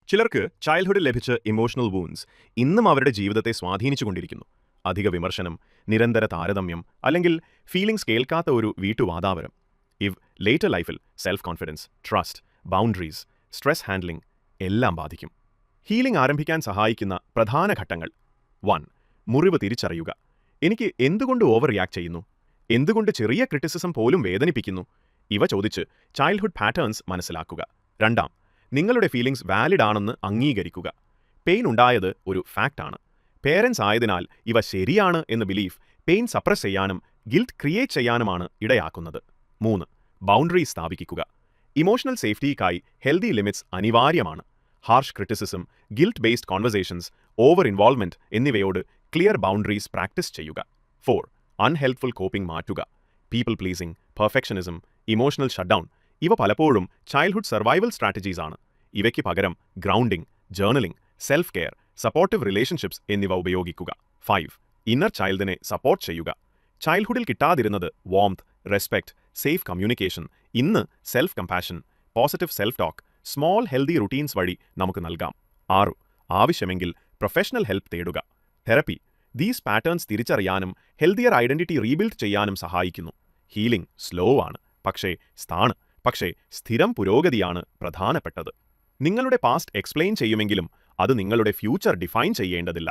ചിലർക്ക് ചൈൽഡ്ഹുഡിൽ ലഭിച്ച emotional wounds ഇന്നും അവരുടെ ജീവിതത്തെ സ്വാധീനിച്ചുകൊണ്ടിരിക്കുന്നു. അധിക വിമർശനം, നിരന്തര താരതമ്യം, അല്ലെങ്കിൽ ഫീലിംഗ്സ് കേൾക്കാത്ത ഒരു വീട്ടുവാതാവരം. ഇവ് ലേറ്റർ ലൈഫിൽ self confidence, trust, boundaries, stress handling എല്ലാം ബാധിക്കും. ഹീലിംഗ് ആരംഭിക്കാൻ സഹായിക്കുന്ന പ്രധാന ഘട്ടങ്ങൾ: 1. മുറിവ് തിരിച്ചറിയുക. എനിക്ക് എന്തുകൊണ്ട് ഓവർ റിയാക്ട് ചെയ്യുന്നു? എന്തുകൊണ്ട് ചെറിയ ക്രിറ്റിസിസം പോലും വേദനിപ്പിക്കുന്നു? ഇവ ചോദിച്ച് ചൈൽഡ്ഹുഡ് പാറ്റേൺസ് മനസ്സിലാക്കുക. 2. നിങ്ങളുടെ ഫീലിംഗ്സ് വാലിഡ് ആണെന്ന് അംഗീകരിക്കുക. പെയിൻ ഉണ്ടായത് ഒരു ഫാക്റ്റാണ്. പേരൻസ് ആയതിനാൽ ഇവ ശരിയാണ് എന്ന ബിലീഫ് പെയിൻ സപ്രസ് ചെയ്യാനും ഗിൽറ്റ് ക്രിയേറ്റ് ചെയ്യാനുമാണ് ഇടയാക്കുന്നത്. 3. ബൗണ്ടറീസ് സ്ഥാപിക്കുക. ഇമോഷണൽ സേഫ്റ്റിക്കായി ഹെൽത്തി ലിമിറ്റ്സ് അനിവാര്യമാണ്. Harsh criticism, guilt based conversations, over involvement എന്നിവയോട് ക്ലിയർ ബൗണ്ടറീസ് പ്രാക്ടീസ് ചെയ്യുക. 4. അൺഹെൽപ്ഫുൾ കോപ്പിംഗ് മാറ്റുക. People pleasing, perfectionism, emotional shutdown ഇവ പലപ്പോഴും ചൈൽഡ്ഹുഡ് സർവൈവൽ സ്ട്രാറ്റജീസ് ആണ്. ഇവയ്ക്ക് പകരം grounding, journaling, self care, supportive relationships എന്നിവ ഉപയോഗിക്കുക. 5. ഇന്നർ ചൈൽഡിനെ സപ്പോർട്ട് ചെയ്യുക. ചൈൽഡ്ഹുഡിൽ കിട്ടാതിരുന്നത് വാംത്, റെസ്പെക്ട്, സേഫ് കമ്മ്യൂണിക്കേഷൻ ഇന്ന് self compassion, positive self talk, small healthy routines വഴി നമുക്ക് നൽകാം. 6. ആവശ്യമെങ്കിൽ പ്രൊഫഷണൽ ഹെൽപ്പ് തേടുക. തെറപ്പി ദീസ് പാറ്റേൺസ് തിരിച്ചറിയാനും ഹെൽത്തിയർ ഐഡന്റിറ്റി റീബിൽഡ് ചെയ്യാനും സഹായിക്കുന്നു. ഹീലിംഗ് സ്ലോ ആണ്, പക്ഷേ സ്ഥിരം പുരോഗതിയാണ് പ്രധാനപ്പെട്ടത്. നിങ്ങളുടെ പാസ്റ്റ് എക്സ്പ്ലെയിൻ ചെയ്യുമെങ്കിലും അത് നിങ്ങളുടെ ഫ്യൂച്ചർ ഡിഫൈൻ ചെയ്യേണ്ടതില്ല.